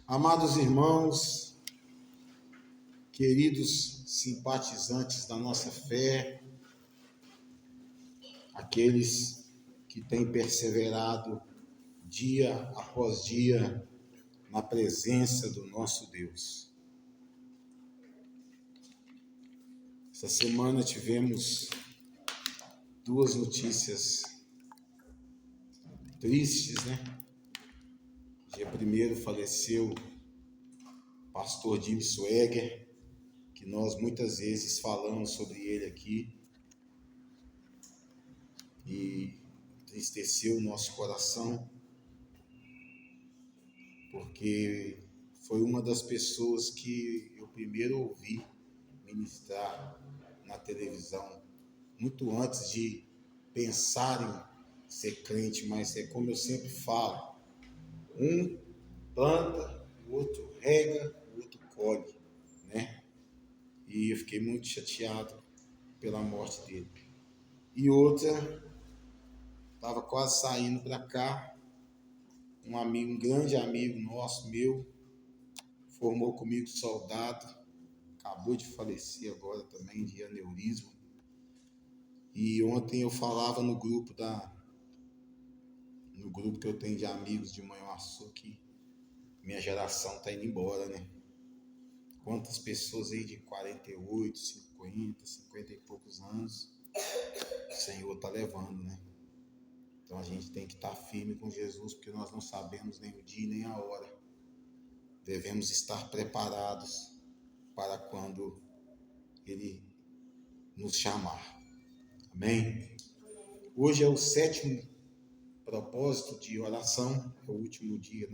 Amados irmãos, queridos simpatizantes da nossa fé, aqueles que têm perseverado dia após dia na presença do nosso Deus. Essa semana tivemos duas notícias tristes, né? Dia 1º faleceu o pastor Jim Swagger, que nós muitas vezes falamos sobre ele aqui, e entristeceu o nosso coração, porque foi uma das pessoas que eu primeiro ouvi ministrar na televisão, muito antes de pensar em ser crente, mas é como eu sempre falo, um planta, o outro rega, o outro colhe, né? E eu fiquei muito chateado pela morte dele. E outra, estava quase saindo para cá, um grande amigo nosso, meu, formou comigo soldado, acabou de falecer agora também de aneurisma. E ontem eu falava no grupo que eu tenho de amigos de Manhuaçu, que minha geração está indo embora, né? Quantas pessoas aí de 48, 50 e poucos anos o Senhor está levando, né? Então a gente tem que estar firme com Jesus, porque nós não sabemos nem o dia nem a hora. Devemos estar preparados para quando Ele nos chamar. Amém? Hoje é o 7º propósito de oração, é o último dia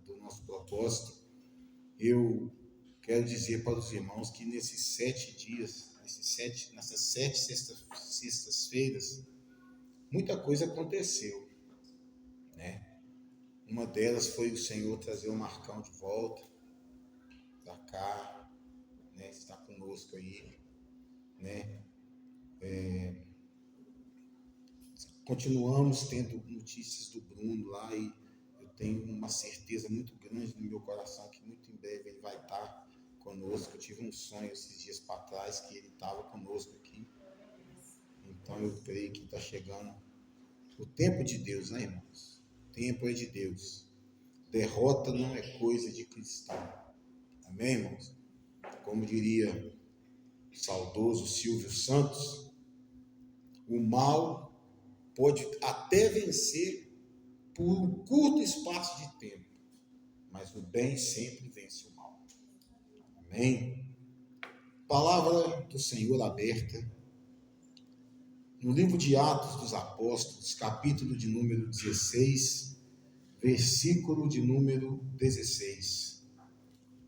do nosso propósito. Eu quero dizer para os irmãos que nesses 7 dias, nessas 7 sextas-feiras, muita coisa aconteceu, né? Uma delas foi o Senhor trazer o Marcão de volta para cá, né? Está conosco aí, né? Continuamos tendo notícias do Bruno lá e eu tenho uma certeza muito grande no meu coração que muito em breve ele vai estar conosco. Eu tive um sonho esses dias para trás que ele estava conosco aqui. Então eu creio que está chegando o tempo de Deus, né, irmãos? O tempo é de Deus. Derrota não é coisa de cristão. Amém, irmãos? Como diria o saudoso Silvio Santos, o mal pode até vencer por um curto espaço de tempo, mas o bem sempre vence o mal. Amém? Palavra do Senhor aberta no livro de Atos dos Apóstolos, capítulo de número 16, versículo de número 16.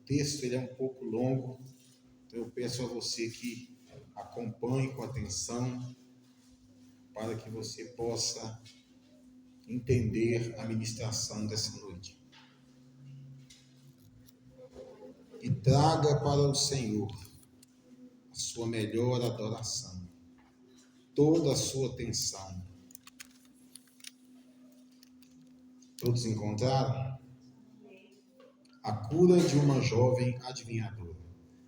O texto ele é um pouco longo, então eu peço a você que acompanhe com atenção para que você possa entender a ministração dessa noite. E traga para o Senhor a sua melhor adoração, toda a sua atenção. Todos encontraram? A cura de uma jovem adivinhadora.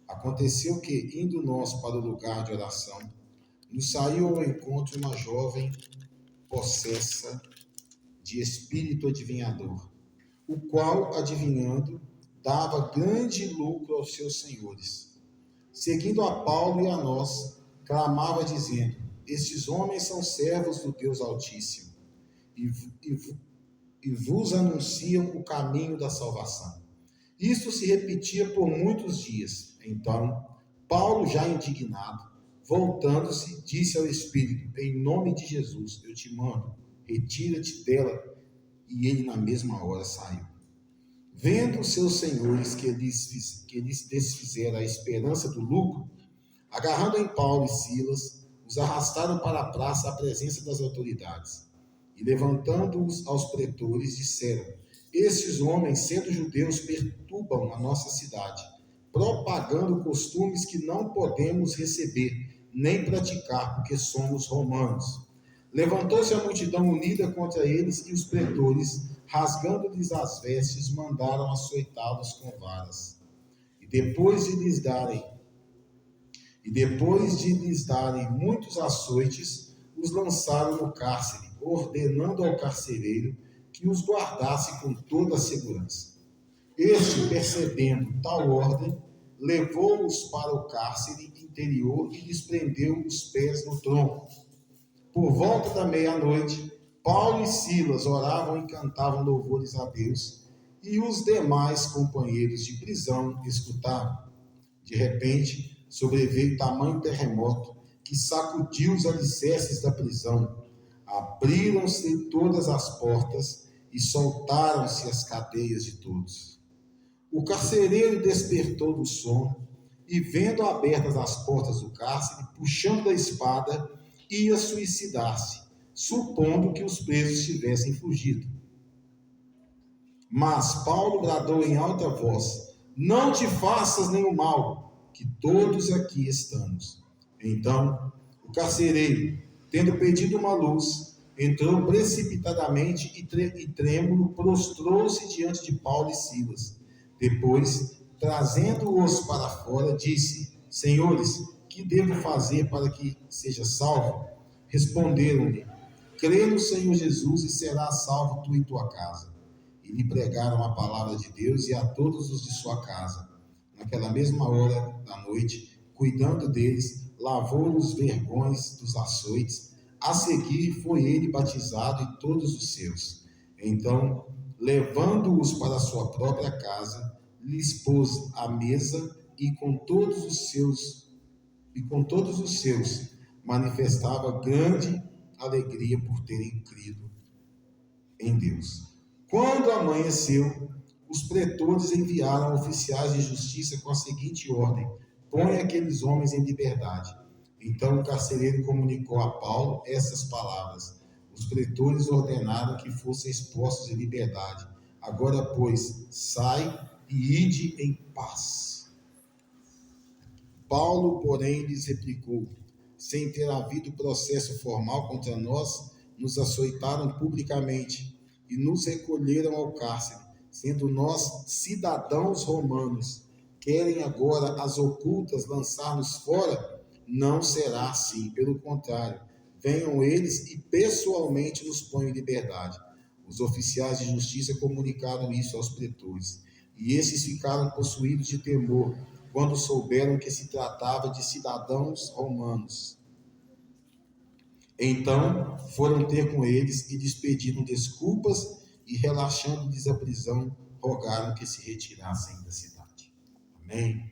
Aconteceu que, indo nós para o lugar de oração, nos saiu ao encontro uma jovem possessa de espírito adivinhador, o qual, adivinhando, dava grande lucro aos seus senhores. Seguindo a Paulo e a nós, clamava dizendo: estes homens são servos do Deus Altíssimo, e vos anunciam o caminho da salvação. Isto se repetia por muitos dias. Então, Paulo, já indignado, voltando-se, disse ao Espírito: em nome de Jesus, eu te mando, retira-te dela. E ele na mesma hora saiu. Vendo os seus senhores que lhes desfizeram a esperança do lucro, agarrando em Paulo e Silas, os arrastaram para a praça à presença das autoridades. E levantando-os aos pretores, disseram: estes homens, sendo judeus, perturbam a nossa cidade, propagando costumes que não podemos receber, nem praticar, porque somos romanos. Levantou-se a multidão unida contra eles, e os pretores, rasgando-lhes as vestes, mandaram açoitá-los com varas. E depois de lhes darem muitos açoites, os lançaram no cárcere, ordenando ao carcereiro que os guardasse com toda a segurança. Este, percebendo tal ordem, levou-os para o cárcere interior e lhes prendeu os pés no tronco. Por volta da meia-noite, Paulo e Silas oravam e cantavam louvores a Deus, e os demais companheiros de prisão escutavam. De repente, sobreveio tamanho terremoto que sacudiu os alicerces da prisão. Abriram-se todas as portas e soltaram-se as cadeias de todos. O carcereiro despertou do sono e, vendo abertas as portas do cárcere, puxando a espada, ia suicidar-se, supondo que os presos tivessem fugido. Mas Paulo bradou em alta voz: não te faças nenhum mal, que todos aqui estamos. Então, o carcereiro, tendo pedido uma luz, entrou precipitadamente e trêmulo, prostrou-se diante de Paulo e Silas. Depois, trazendo-os para fora, disse: senhores, que devo fazer para que seja salvo? Responderam-lhe: crê no Senhor Jesus e serás salvo tu e tua casa. E lhe pregaram a palavra de Deus e a todos os de sua casa. Naquela mesma hora da noite, cuidando deles, lavou os vergões dos açoites. A seguir foi ele batizado e todos os seus. Então, levando-os para sua própria casa, lhes pôs à mesa e com todos os seus manifestava grande alegria por terem crido em Deus. Quando amanheceu, os pretores enviaram oficiais de justiça com a seguinte ordem: põe aqueles homens em liberdade. Então o carcereiro comunicou a Paulo essas palavras. Os pretores ordenaram que fossem expostos em liberdade. Agora, pois, sai e ide em paz. Paulo, porém, lhes replicou: sem ter havido processo formal contra nós, nos açoitaram publicamente e nos recolheram ao cárcere, sendo nós cidadãos romanos. Querem agora às ocultas lançar-nos fora? Não será assim, pelo contrário, venham eles e pessoalmente nos ponham em liberdade. Os oficiais de justiça comunicaram isso aos pretores, e esses ficaram possuídos de temor quando souberam que se tratava de cidadãos romanos. Então foram ter com eles e lhes pediram desculpas e, relaxando-lhes a prisão, rogaram que se retirassem da cidade. Amém?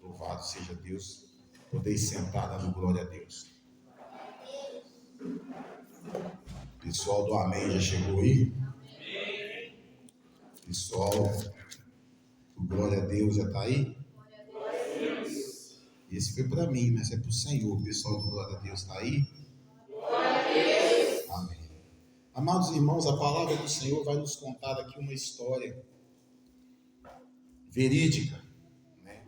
Louvado seja Deus. Podeis sentar, dando glória a Deus. O pessoal do Amém já chegou aí? Pessoal do Glória a Deus já está aí? Esse foi para mim, mas é para o Senhor. O pessoal do Glória a Deus está aí? Amém. Amados irmãos, a palavra do Senhor vai nos contar aqui uma história verídica, né?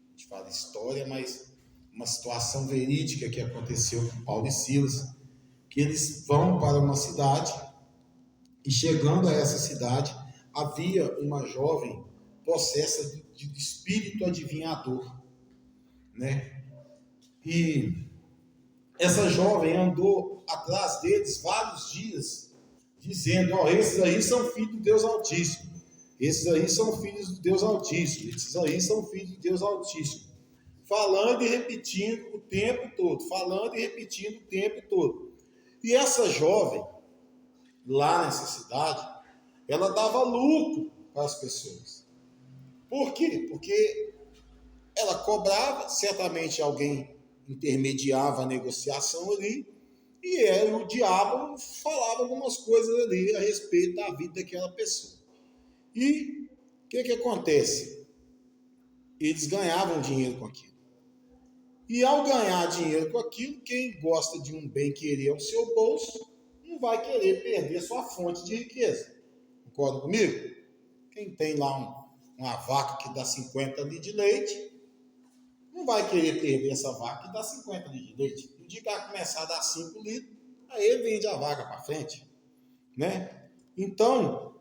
A gente fala história, mas uma situação verídica que aconteceu com Paulo e Silas, que eles vão para uma cidade e, chegando a essa cidade, havia uma jovem possessa de espírito adivinhador, né? E essa jovem andou atrás deles vários dias, dizendo: esses aí são filhos do Deus Altíssimo, esses aí são filhos do Deus Altíssimo, esses aí são filhos do Deus Altíssimo, falando e repetindo o tempo todo, falando e repetindo o tempo todo. E essa jovem, lá nessa cidade, ela dava lucro para as pessoas. Por quê? Porque ela cobrava, certamente alguém intermediava a negociação ali, e o diabo falava algumas coisas ali a respeito da vida daquela pessoa. E o que acontece? Eles ganhavam dinheiro com aquilo. E ao ganhar dinheiro com aquilo, quem gosta de um bem-querer ao seu bolso, não vai querer perder sua fonte de riqueza. Concorda comigo? Quem tem lá uma vaca que dá 50 litros de leite, não vai querer perder essa vaca que dá 50 litros de leite. No dia que ela começar a dar 5 litros, aí ele vende a vaca para frente, né? Então,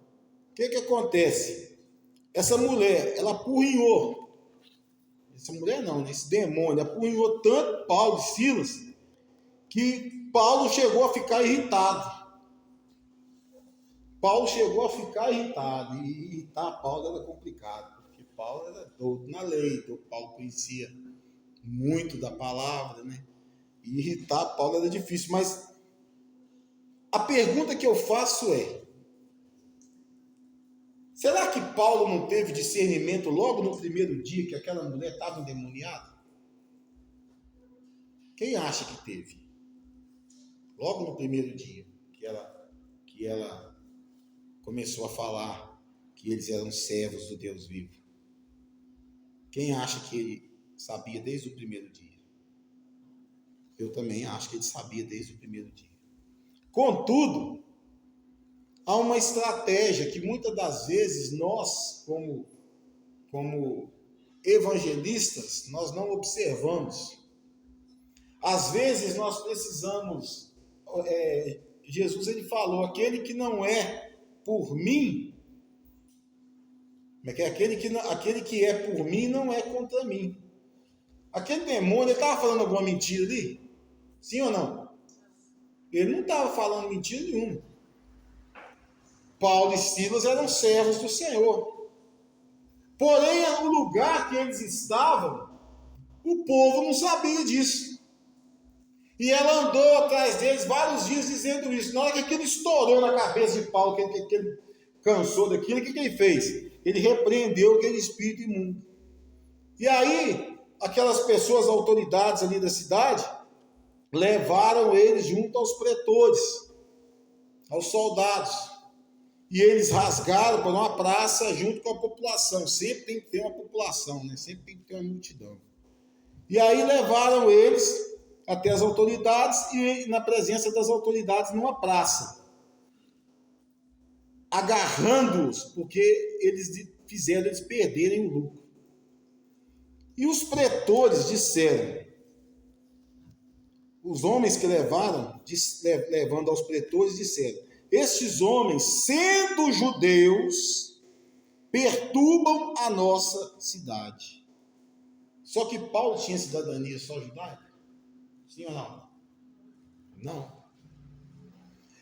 O que acontece? Essa mulher, ela apurrinhou. Essa mulher não, né? Esse demônio apurrinhou tanto Paulo e Silas que Paulo chegou a ficar irritado. Paulo chegou a ficar irritado. E irritar Paulo era complicado, porque Paulo era douto na lei, então Paulo conhecia muito da palavra, né? E irritar Paulo era difícil, mas a pergunta que eu faço é: será que Paulo não teve discernimento logo no primeiro dia que aquela mulher estava endemoniada? Quem acha que teve? Logo no primeiro dia que ela começou a falar que eles eram servos do Deus vivo. Quem acha que ele sabia desde o primeiro dia? Eu também acho que ele sabia desde o primeiro dia. Contudo, há uma estratégia que muitas das vezes nós, como evangelistas, nós não observamos. Às vezes nós precisamos, Jesus ele falou, aquele que não é por mim, aquele que é por mim não é contra mim. Aquele demônio, ele estava falando alguma mentira ali? Sim ou não? Ele não estava falando mentira nenhuma. Paulo e Silas eram servos do Senhor. Porém, o lugar que eles estavam, o povo não sabia disso. E ela andou atrás deles vários dias dizendo isso. Na hora que aquilo estourou na cabeça de Paulo, que ele cansou daquilo, o que ele fez? Ele repreendeu aquele espírito imundo. E aí, aquelas pessoas, autoridades ali da cidade, levaram eles junto aos pretores, aos soldados. E eles rasgaram para uma praça junto com a população. Sempre tem que ter uma população, né? Sempre tem que ter uma multidão. E aí levaram eles até as autoridades e na presença das autoridades numa praça, agarrando-os, porque eles fizeram eles perderem o lucro. E os pretores disseram, os homens que levando aos pretores disseram, estes homens, sendo judeus, perturbam a nossa cidade. Só que Paulo tinha cidadania só judaica? Sim ou não? Não.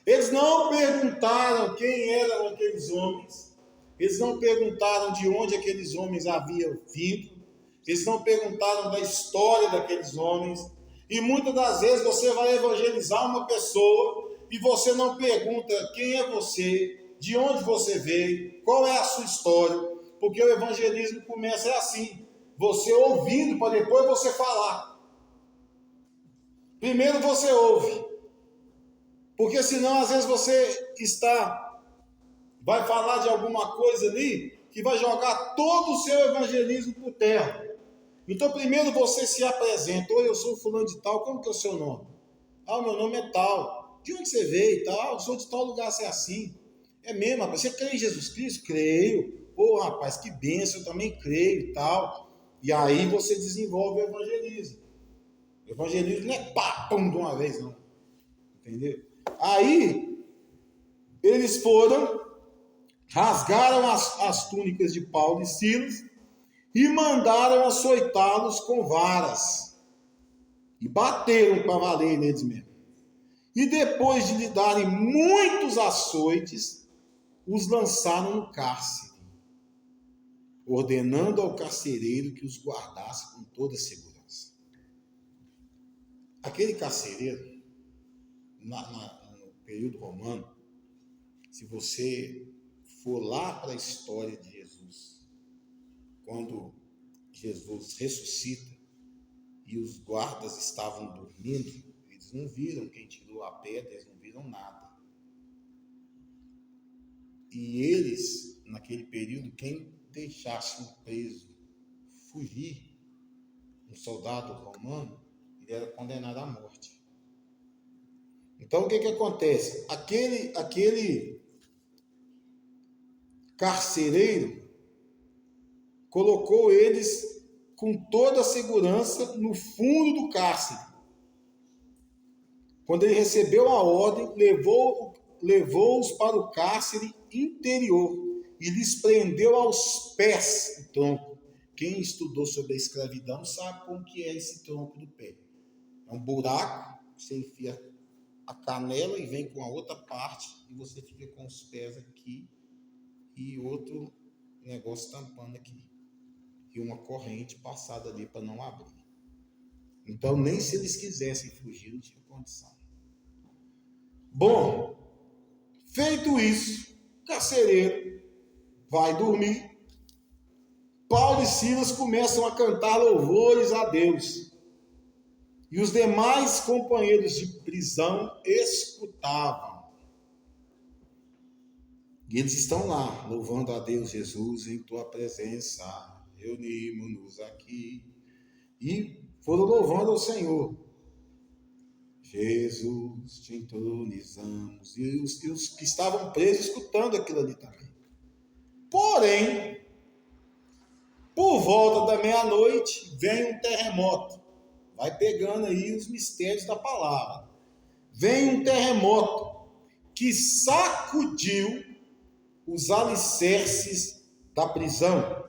Eles não perguntaram quem eram aqueles homens. Eles não perguntaram de onde aqueles homens haviam vindo. Eles não perguntaram da história daqueles homens. E muitas das vezes você vai evangelizar uma pessoa e você não pergunta quem é você, de onde você veio, qual é a sua história. Porque o evangelismo começa assim, você ouvindo para depois você falar. Primeiro você ouve, porque senão às vezes você vai falar de alguma coisa ali que vai jogar todo o seu evangelismo por terra. Então primeiro você se apresenta, oi, eu sou fulano de tal, como que é o seu nome? Ah, o meu nome é tal. De onde você veio e tal? Eu sou de tal lugar, você é assim. É mesmo, rapaz, você crê em Jesus Cristo? Creio. Pô, rapaz, que bênção, eu também creio e tal. E aí você desenvolve o evangelismo. O evangelismo não é pá, pum, de uma vez, não. Entendeu? Aí, eles foram, rasgaram as túnicas de Paulo e Silas e mandaram açoitá-los com varas. E bateram para valer neles mesmo. E depois de lhe darem muitos açoites, os lançaram no cárcere, ordenando ao carcereiro que os guardasse com toda segurança. Aquele carcereiro, no período romano, se você for lá para a história de Jesus, quando Jesus ressuscita e os guardas estavam dormindo, eles não viram quem tirou a pedra, eles não viram nada. E eles, naquele período, quem deixasse um preso fugir, um soldado romano, ele era condenado à morte. Então, o que acontece? Aquele carcereiro colocou eles com toda a segurança no fundo do cárcere. Quando ele recebeu a ordem, levou-os para o cárcere interior e lhes prendeu aos pés o tronco. Quem estudou sobre a escravidão sabe como que é esse tronco do pé. É um buraco, você enfia a canela e vem com a outra parte, e você fica com os pés aqui e outro negócio tampando aqui. E uma corrente passada ali para não abrir. Então, nem se eles quisessem fugir, não tinha condição. Bom, feito isso, o carcereiro vai dormir. Paulo e Silas começam a cantar louvores a Deus. E os demais companheiros de prisão escutavam. E eles estão lá, louvando a Deus. Jesus, em tua presença, reunimos-nos aqui. E foram louvando ao Senhor. Jesus, te entronizamos. E os que estavam presos escutando aquilo ali também. Porém, por volta da meia-noite, vem um terremoto. Vai pegando aí os mistérios da palavra. Vem um terremoto que sacudiu os alicerces da prisão.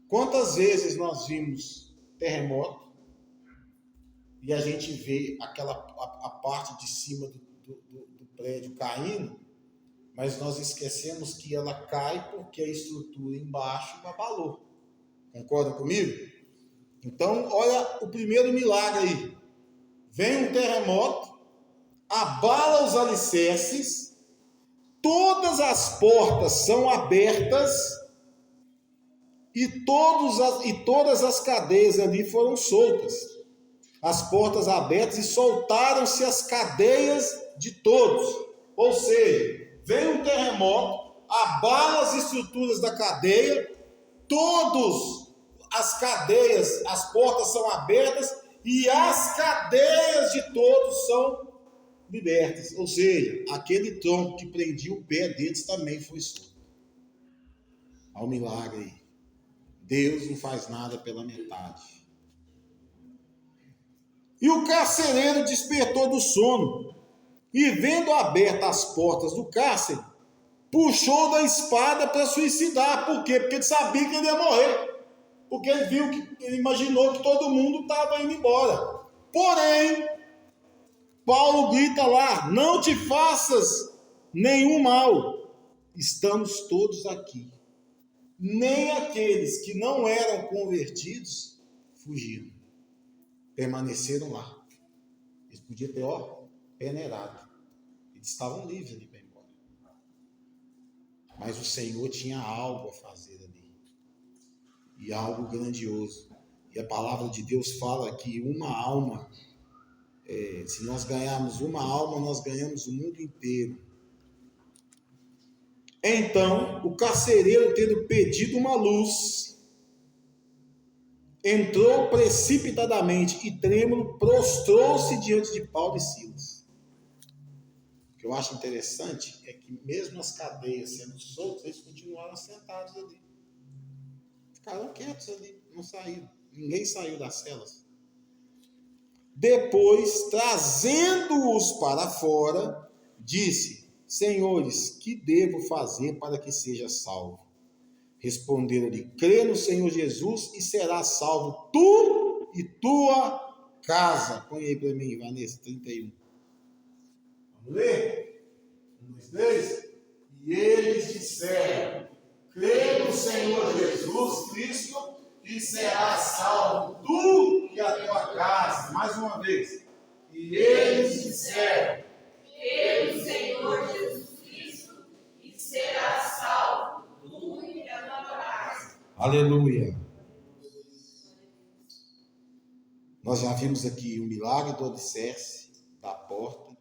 Quantas vezes nós vimos terremoto e a gente vê a parte de cima do prédio caindo, mas nós esquecemos que ela cai porque a estrutura embaixo abalou. Concordam comigo? Então, olha o primeiro milagre aí. Vem um terremoto, abala os alicerces, todas as portas são abertas e todas as cadeias ali foram soltas. As portas abertas e soltaram-se as cadeias de todos. Ou seja, vem um terremoto, abala as estruturas da cadeia, todas as cadeias, as portas são abertas e as cadeias de todos são libertas. Ou seja, aquele tronco que prendia o pé deles também foi solto. Olha o milagre aí. Deus não faz nada pela metade. E o carcereiro despertou do sono e, vendo abertas as portas do cárcere, puxou da espada para suicidar. Por quê? Porque ele sabia que ele ia morrer. Porque ele imaginou que todo mundo estava indo embora. Porém, Paulo grita lá: não te faças nenhum mal. Estamos todos aqui. Nem aqueles que não eram convertidos fugiram. Permaneceram lá. Eles podiam ter, peneirado. Eles estavam livres ali para ir embora. Mas o Senhor tinha algo a fazer ali. E algo grandioso. E a palavra de Deus fala que uma alma, se nós ganharmos uma alma, nós ganhamos o mundo inteiro. Então, o carcereiro, tendo pedido uma luz, entrou precipitadamente e trêmulo, prostrou-se diante de Paulo e Silas. O que eu acho interessante é que mesmo as cadeias sendo soltas, eles continuaram sentados ali. Ficaram quietos ali, não saíram. Ninguém saiu das celas. Depois, trazendo-os para fora, disse: senhores, que devo fazer para que seja salvo? Responderam-lhe: crê no Senhor Jesus e serás salvo tu e tua casa. Põe aí para mim, Vanessa, 31. Vamos ler? 1, 2, 3. E eles disseram: crê no Senhor Jesus Cristo e serás salvo tu e a tua casa. Mais uma vez. E eles disseram: crê no Senhor Jesus Cristo e serás salvo tu e a tua casa. Aleluia. Nós já vimos aqui o milagre do alicerce, da porta,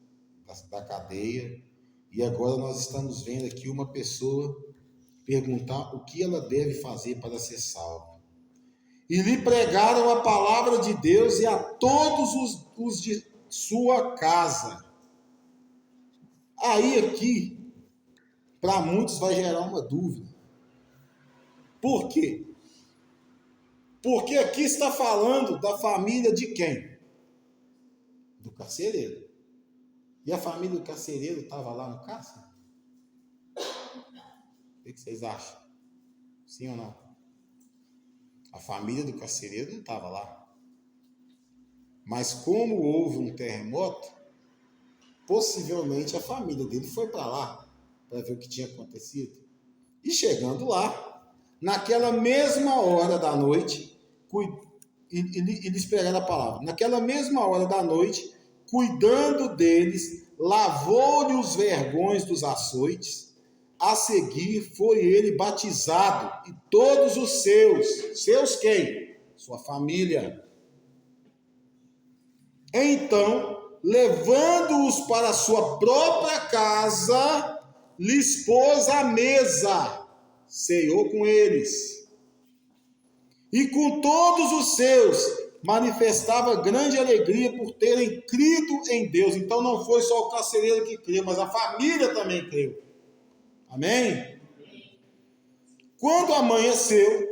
da cadeia, e agora nós estamos vendo aqui uma pessoa perguntar o que ela deve fazer para ser salva. E lhe pregaram a palavra de Deus e a todos os de sua casa. Aí aqui, para muitos vai gerar uma dúvida. Por quê? Porque aqui está falando da família de quem? Do carcereiro. E a família do carcereiro estava lá no cárcere? O que vocês acham? Sim ou não? A família do carcereiro não estava lá. Mas como houve um terremoto, possivelmente a família dele foi para lá para ver o que tinha acontecido. E chegando lá, naquela mesma hora da noite, eles pegaram a palavra, naquela mesma hora da noite, cuidando deles, lavou-lhe os vergões dos açoites. A seguir foi ele batizado, e todos os seus quem? Sua família. Então, levando-os para sua própria casa, lhes pôs à mesa, ceou com eles. E com todos os seus, manifestava grande alegria por terem crido em Deus. Então não foi só o carcereiro que creu, mas a família também creu. Amém? Quando amanheceu,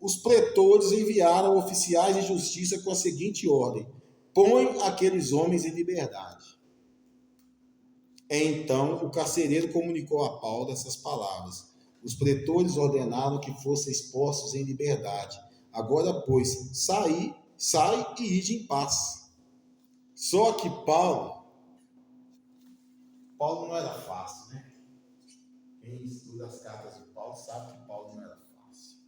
os pretores enviaram oficiais de justiça com a seguinte ordem: põe aqueles homens em liberdade. Então o carcereiro comunicou a Paulo essas palavras. Os pretores ordenaram que fossem expostos em liberdade. Agora, pois, sai e ide em paz. Só que Paulo não era fácil, né? Quem estuda as cartas de Paulo sabe que Paulo não era fácil.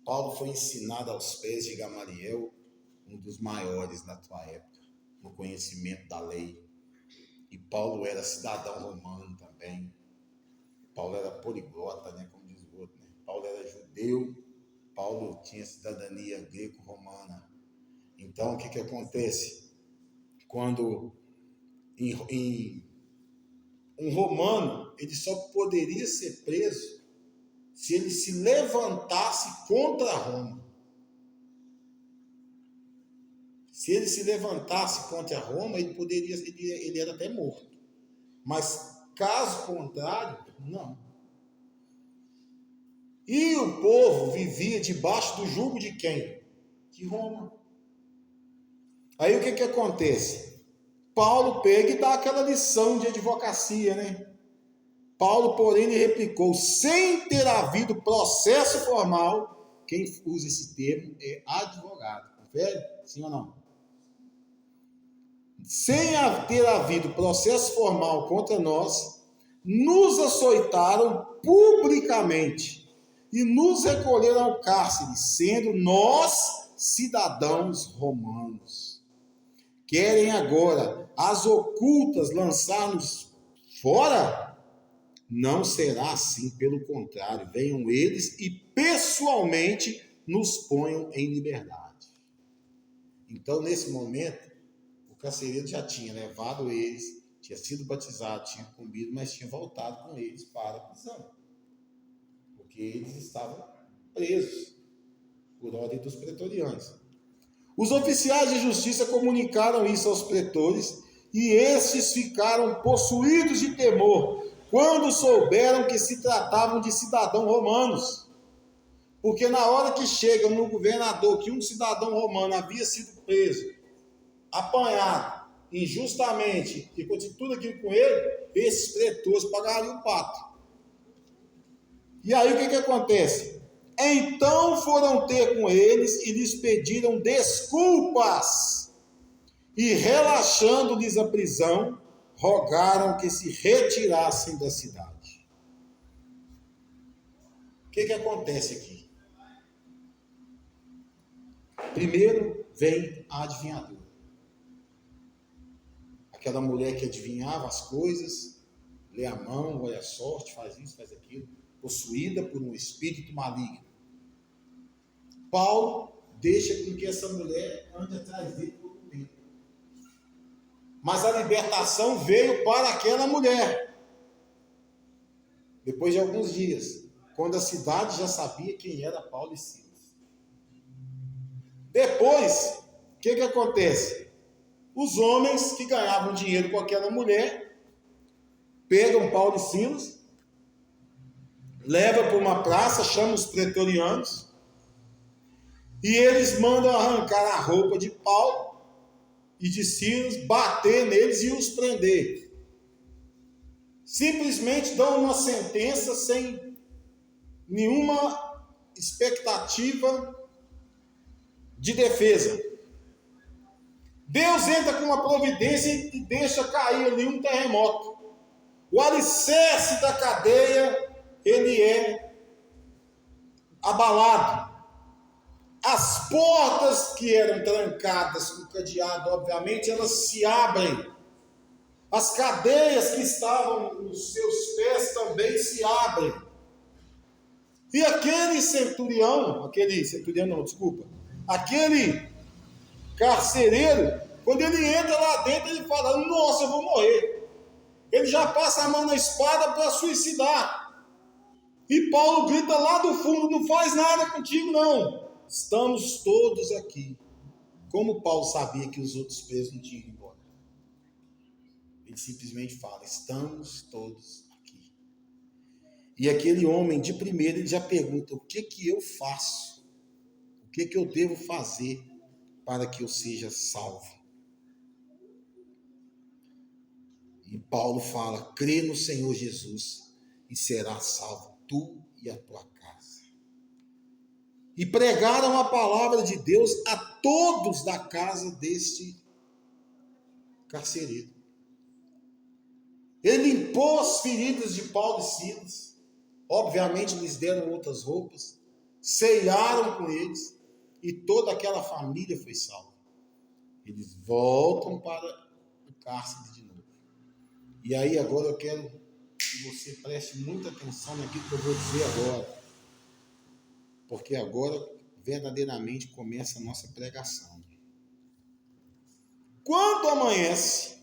Paulo foi ensinado aos pés de Gamaliel, um dos maiores da sua época, no conhecimento da lei. E Paulo era cidadão romano também. Paulo era poliglota, né, como diz o outro. Né? Paulo era judeu. Paulo tinha cidadania greco-romana. Então, o que acontece? Quando um romano, ele só poderia ser preso se ele se levantasse contra Roma. Se ele se levantasse contra Roma, ele era até morto. Mas, caso contrário, não. E o povo vivia debaixo do jugo de quem? De Roma. Aí o que acontece? Paulo pega e dá aquela lição de advocacia, né? Paulo, porém, lhe replicou, sem ter havido processo formal, quem usa esse termo é advogado. Confere? Sim ou não? Sem ter havido processo formal contra nós, nos açoitaram publicamente e nos recolheram ao cárcere, sendo nós cidadãos romanos. Querem agora, as ocultas, lançar-nos fora? Não será assim, pelo contrário, venham eles e pessoalmente nos ponham em liberdade. Então, nesse momento, o carcereiro já tinha levado eles, tinha sido batizado, tinha comido, mas tinha voltado com eles para a prisão. Porque eles estavam presos por ordem dos pretorianos. Os oficiais de justiça comunicaram isso aos pretores e estes ficaram possuídos de temor quando souberam que se tratavam de cidadãos romanos. Porque na hora que chega no governador que um cidadão romano havia sido preso, apanhado injustamente e com tudo aquilo com ele, esses pretores pagariam o pato. E aí o que acontece? Então foram ter com eles e lhes pediram desculpas. E relaxando-lhes a prisão, rogaram que se retirassem da cidade. O que acontece aqui? Primeiro vem a adivinhadora. Aquela mulher que adivinhava as coisas, lê a mão, olha a sorte, faz isso, faz aquilo, possuída por um espírito maligno. Paulo deixa com que essa mulher ande atrás dele por um tempo. Mas a libertação veio para aquela mulher. Depois de alguns dias, quando a cidade já sabia quem era Paulo e Silas. Depois, o que acontece? Os homens que ganhavam dinheiro com aquela mulher, pegam Paulo e Silas, levam para uma praça, chamam os pretorianos, e eles mandam arrancar a roupa de Paulo e de Silas, bater neles e os prender. Simplesmente dão uma sentença sem nenhuma expectativa de defesa. Deus entra com uma providência e deixa cair ali um terremoto. O alicerce da cadeia, ele é abalado. As portas que eram trancadas com cadeado, obviamente, elas se abrem. As cadeias que estavam nos seus pés também se abrem. E aquele carcereiro, quando ele entra lá dentro, ele fala: nossa, eu vou morrer. Ele já passa a mão na espada para suicidar. E Paulo grita lá do fundo: não faz nada contigo não. Estamos todos aqui. Como Paulo sabia que os outros presos não tinham ido embora? Ele simplesmente fala: estamos todos aqui. E aquele homem, de primeiro, ele já pergunta: o que eu faço? O que eu devo fazer para que eu seja salvo? E Paulo fala: crê no Senhor Jesus e serás salvo, tu e a tua casa. E pregaram a palavra de Deus a todos da casa deste carcereiro. Ele limpou as feridas de Paulo e Silas. Obviamente lhes deram outras roupas, ceiaram com eles e toda aquela família foi salva. Eles voltam para o cárcere de novo. E aí agora eu quero que você preste muita atenção naquilo que eu vou dizer agora. Porque agora verdadeiramente começa a nossa pregação. Quando amanhece,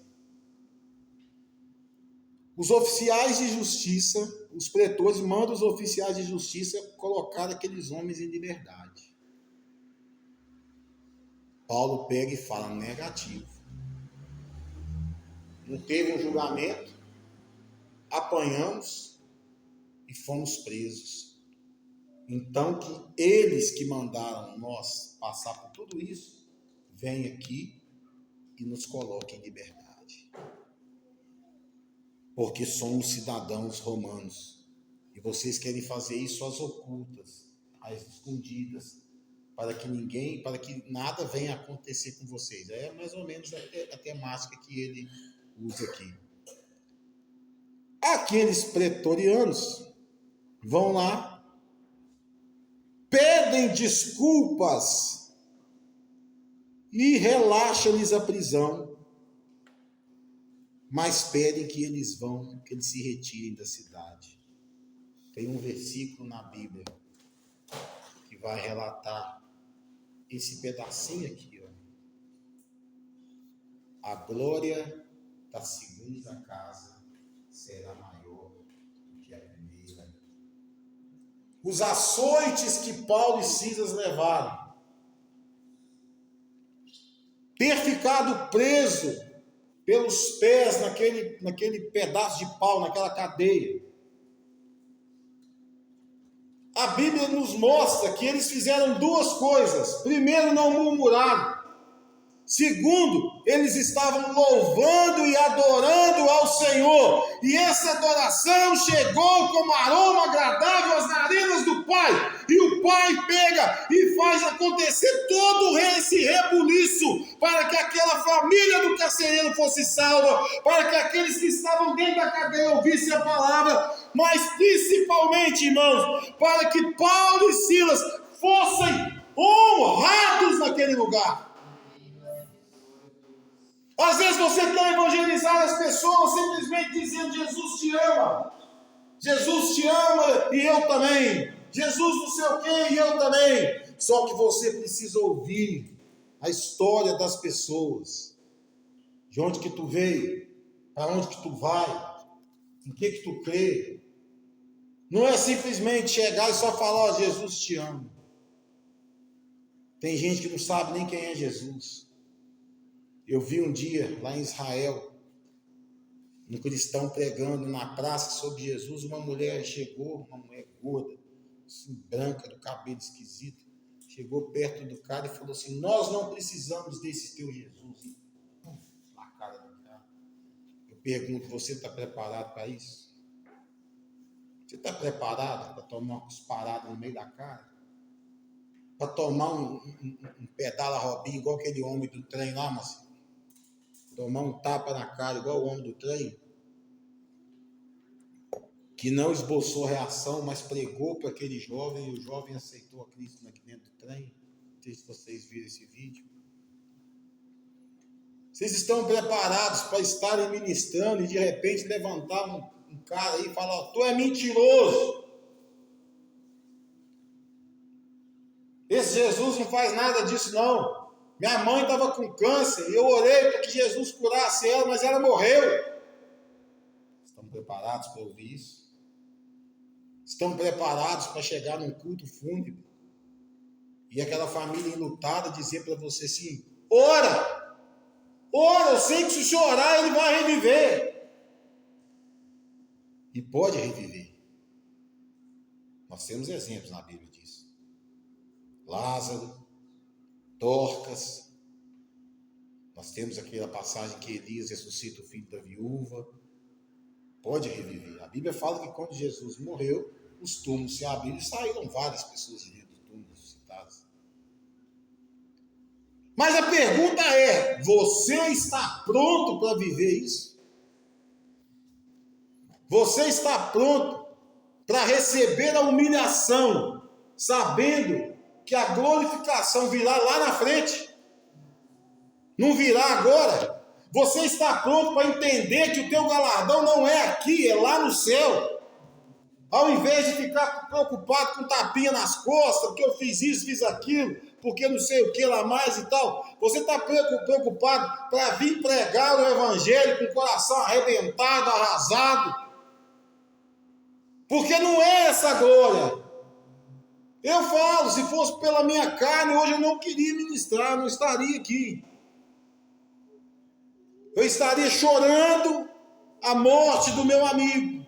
os oficiais de justiça, os pretores mandam os oficiais de justiça colocar aqueles homens em liberdade. Paulo pega e fala: negativo. Não teve um julgamento, apanhamos e fomos presos. Então, que eles que mandaram nós passar por tudo isso, venham aqui e nos coloquem em liberdade. Porque somos cidadãos romanos. E vocês querem fazer isso às ocultas, às escondidas, para que nada venha acontecer com vocês. É mais ou menos a temática que ele usa aqui. Aqueles pretorianos vão lá, pedem desculpas e relaxam-lhes a prisão, mas pedem que eles se retirem da cidade. Tem um versículo na Bíblia que vai relatar esse pedacinho aqui, ó. A glória da segunda casa será maior do que a primeira. Os açoites que Paulo e Silas levaram, ter ficado preso pelos pés naquele pedaço de pau, naquela cadeia. A Bíblia nos mostra que eles fizeram duas coisas. Primeiro, não murmuraram. Segundo, eles estavam louvando e adorando ao Senhor. E essa adoração chegou como aroma agradável às narinas do Pai. E o Pai pega e faz acontecer todo esse rebuliço para que aquela família do carcereiro fosse salva, para que aqueles que estavam dentro da cadeia ouvissem a palavra, mas principalmente, irmãos, para que Paulo e Silas fossem honrados naquele lugar. Às vezes você quer evangelizar as pessoas simplesmente dizendo: Jesus te ama. Jesus te ama e eu também. Jesus não sei o quê e eu também. Só que você precisa ouvir a história das pessoas. De onde que tu veio? Para onde que tu vai? Em que tu crê? Não é simplesmente chegar e só falar: ó, Jesus te ama. Tem gente que não sabe nem quem é Jesus. Eu vi um dia, lá em Israel, um cristão pregando na praça sobre Jesus. Uma mulher chegou, uma mulher gorda, assim, branca, do cabelo esquisito, chegou perto do cara e falou assim: nós não precisamos desse teu Jesus. Na cara do cara. Eu pergunto: você está preparado para isso? Você está preparado para tomar uma cusparada no meio da cara? Para tomar um pedala Robinho igual aquele homem do trem lá, mas tomar um tapa na cara igual o homem do trem? Que não esboçou reação, mas pregou para aquele jovem e o jovem aceitou a Cristo aqui dentro do trem. Não sei se vocês viram esse vídeo. Vocês estão preparados para estarem ministrando e de repente levantar um cara aí e falar: tu é mentiroso. Esse Jesus não faz nada disso não. Minha mãe estava com câncer e eu orei para que Jesus curasse ela, mas ela morreu. Estão preparados para ouvir isso? Estão preparados para chegar num culto fúnebre e aquela família enlutada dizer para você assim: ora, eu sei que se o senhor orar ele vai reviver. E pode reviver. Nós temos exemplos na Bíblia disso. Lázaro, Dorcas. Nós temos aquela passagem que Elias ressuscita o filho da viúva. Pode reviver. A Bíblia fala que quando Jesus morreu, os túmulos se abriram e saíram várias pessoas de dentro dos túmulos citadas. Mas a pergunta é: você está pronto para viver isso? Você está pronto para receber a humilhação, sabendo que a glorificação virá lá na frente? Não virá agora? Você está pronto para entender que o teu galardão não é aqui, é lá no céu? Ao invés de ficar preocupado com tapinha nas costas, porque eu fiz isso, fiz aquilo, porque não sei o que lá mais e tal, você está preocupado para vir pregar o evangelho com o coração arrebentado, arrasado, porque não é essa glória. Eu falo, se fosse pela minha carne, hoje eu não queria ministrar, não estaria aqui. Eu estaria chorando a morte do meu amigo.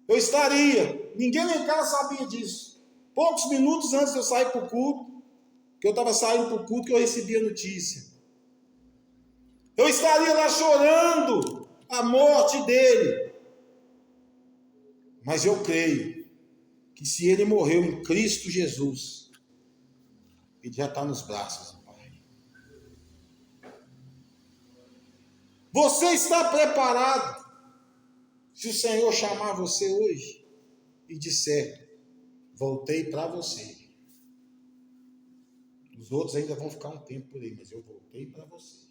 Eu estaria. Ninguém lá em casa sabia disso. Poucos minutos antes de eu sair para o culto, que eu estava saindo para o culto, que eu recebi a notícia. Eu estaria lá chorando a morte dele. Mas eu creio que se ele morreu em Cristo Jesus, ele já está nos braços do Pai. Você está preparado? Se o Senhor chamar você hoje e disser: voltei para você. Os outros ainda vão ficar um tempo por aí, mas eu voltei para você.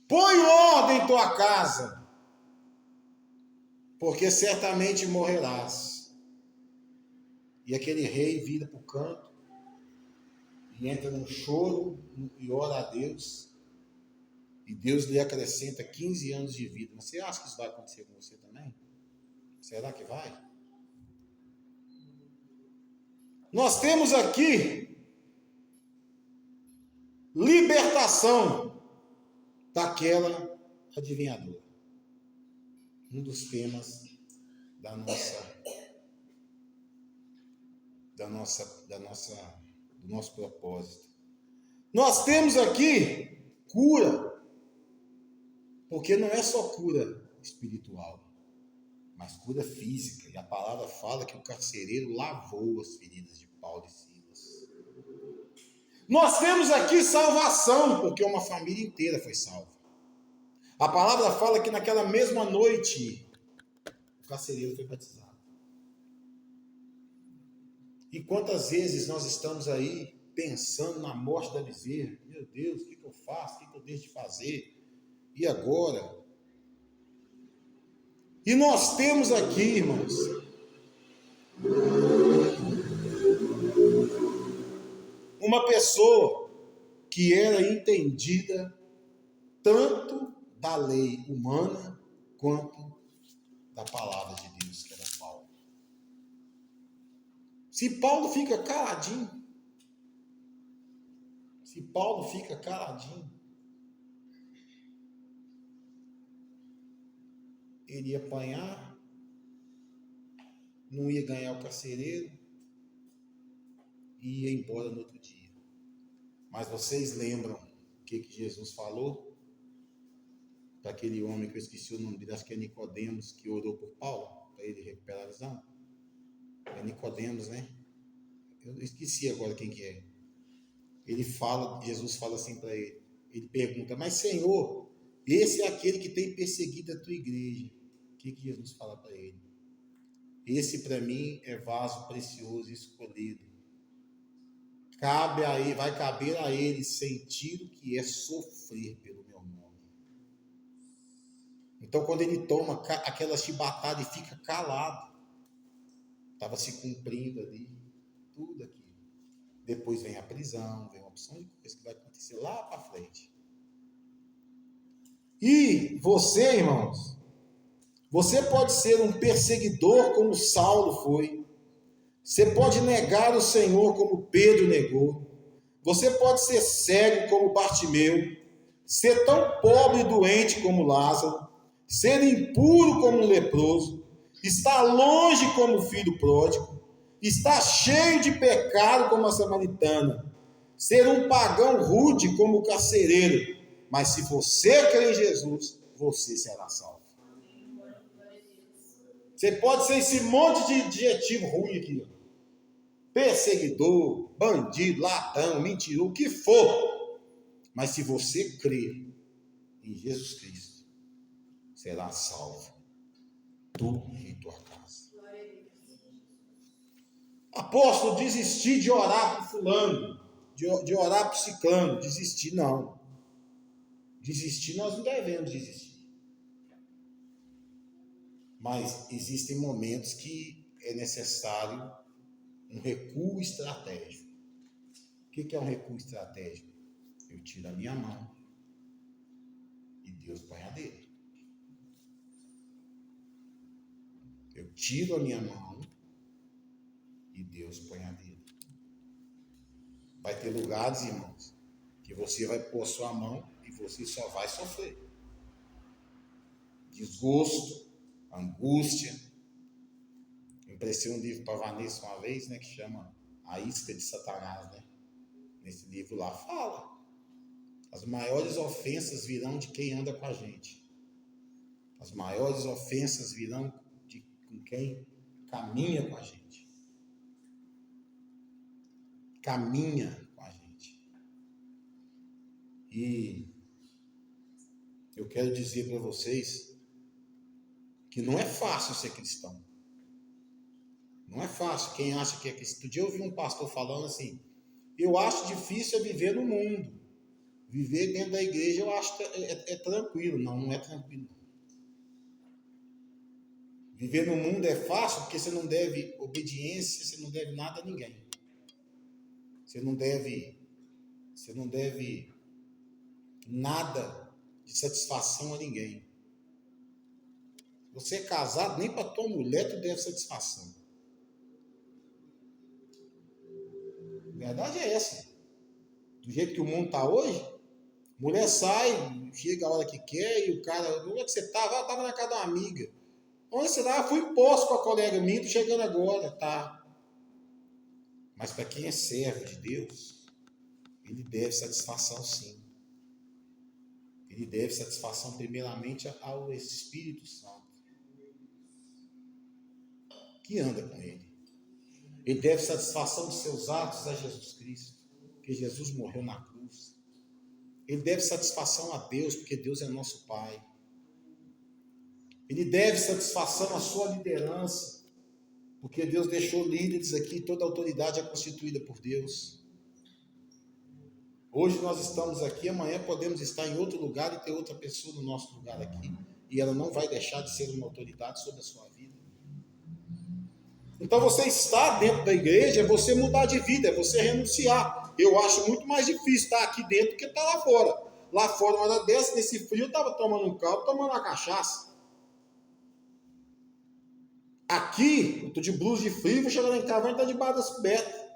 Põe ordem em tua casa, porque certamente morrerás. E aquele rei vira para o canto e entra num choro e ora a Deus. E Deus lhe acrescenta 15 anos de vida. Mas você acha que isso vai acontecer com você também? Será que vai? Nós temos aqui libertação daquela adivinhadora. Um dos temas do nosso propósito. Nós temos aqui cura, porque não é só cura espiritual, mas cura física. E a palavra fala que o carcereiro lavou as feridas de Paulo e Silas. Nós temos aqui salvação, porque uma família inteira foi salva. A palavra fala que naquela mesma noite o carcereiro foi batizado. E quantas vezes nós estamos aí pensando na morte da bezerra? Meu Deus, o que eu faço? O que eu deixo de fazer? E agora? E nós temos aqui, irmãos, uma pessoa que era entendida tanto da lei humana quanto da palavra de Deus, que era Paulo. Se Paulo fica caladinho, ele ia apanhar, não ia ganhar o carcereiro e ia embora no outro dia. Mas vocês lembram o que Jesus falou? para aquele homem que eu esqueci o nome dele, acho que é Nicodemos, que orou por Paulo, para ele recuperar a visão. É Nicodemos, né? Eu esqueci agora quem que é. Jesus fala assim para ele. Ele pergunta, mas Senhor, esse é aquele que tem perseguido a tua igreja. O que Jesus fala para ele? Esse para mim é vaso precioso e escolhido. Vai caber a ele sentir o que é sofrer pelo meu nome. Então, quando ele toma aquela chibatada e fica calado, estava se cumprindo ali, tudo aquilo. Depois vem a prisão, vem uma opção de coisas que vai acontecer lá para frente. E você, irmãos, você pode ser um perseguidor como Saulo foi. Você pode negar o Senhor como Pedro negou. Você pode ser cego como Bartimeu. Ser tão pobre e doente como Lázaro. Ser impuro como um leproso. Estar longe como o filho pródigo. Estar cheio de pecado como a samaritana. Ser um pagão rude como o carcereiro. Mas se você crê em Jesus, você será salvo. Você pode ser esse monte de adjetivo ruim aqui, ó. Perseguidor, bandido, ladrão, mentiroso, o que for. Mas se você crer em Jesus Cristo, será salvo. Tu e tua casa. Apóstolo, desistir de orar por fulano, de orar por ciclano, desistir não. Desistir nós não devemos desistir. Mas existem momentos que é necessário um recuo estratégico. O que é um recuo estratégico? Eu tiro a minha mão e Deus põe a dele. Eu tiro a minha mão e Deus põe a dele. Vai ter lugares, irmãos, que você vai pôr sua mão e você só vai sofrer. Desgosto, angústia. Eu emprestei um livro para a Vanessa uma vez, né, que chama A Isca de Satanás, né? Nesse livro lá fala. As maiores ofensas virão de quem anda com a gente. As maiores ofensas virão com quem caminha com a gente. Caminha com a gente. E eu quero dizer para vocês que não é fácil ser cristão. Não é fácil. Quem acha que é cristão. Outro dia eu ouvi um pastor falando assim, eu acho difícil viver no mundo. Viver dentro da igreja eu acho que é tranquilo. Não é tranquilo. Viver no mundo é fácil porque você não deve obediência, você não deve nada a ninguém. Você não deve nada de satisfação a ninguém. Você é casado, nem para tua mulher tu deve satisfação. A verdade é essa. Do jeito que o mundo está hoje, mulher sai, chega a hora que quer e o cara, onde é que você estava? Eu estava na casa de uma amiga. Onde você estava? Fui posto com a colega minha, tô chegando agora, tá? Mas para quem é servo de Deus, ele deve satisfação sim. Ele deve satisfação primeiramente ao Espírito Santo, que anda com ele. Ele deve satisfação dos seus atos a Jesus Cristo, porque Jesus morreu na cruz. Ele deve satisfação a Deus, porque Deus é nosso Pai. Ele deve satisfação à sua liderança, porque Deus deixou líderes aqui, toda a autoridade é constituída por Deus. Hoje nós estamos aqui, amanhã podemos estar em outro lugar e ter outra pessoa no nosso lugar aqui, e ela não vai deixar de ser uma autoridade sobre a sua vida. Então você estar dentro da igreja é você mudar de vida, é você renunciar. Eu acho muito mais difícil estar aqui dentro do que estar lá fora. Lá fora, uma hora dessa, nesse frio, eu estava tomando um caldo, tomando uma cachaça. Aqui, eu estou de blusa de frio, vou chegar lá em casa, vai estar debaixo das cobertas.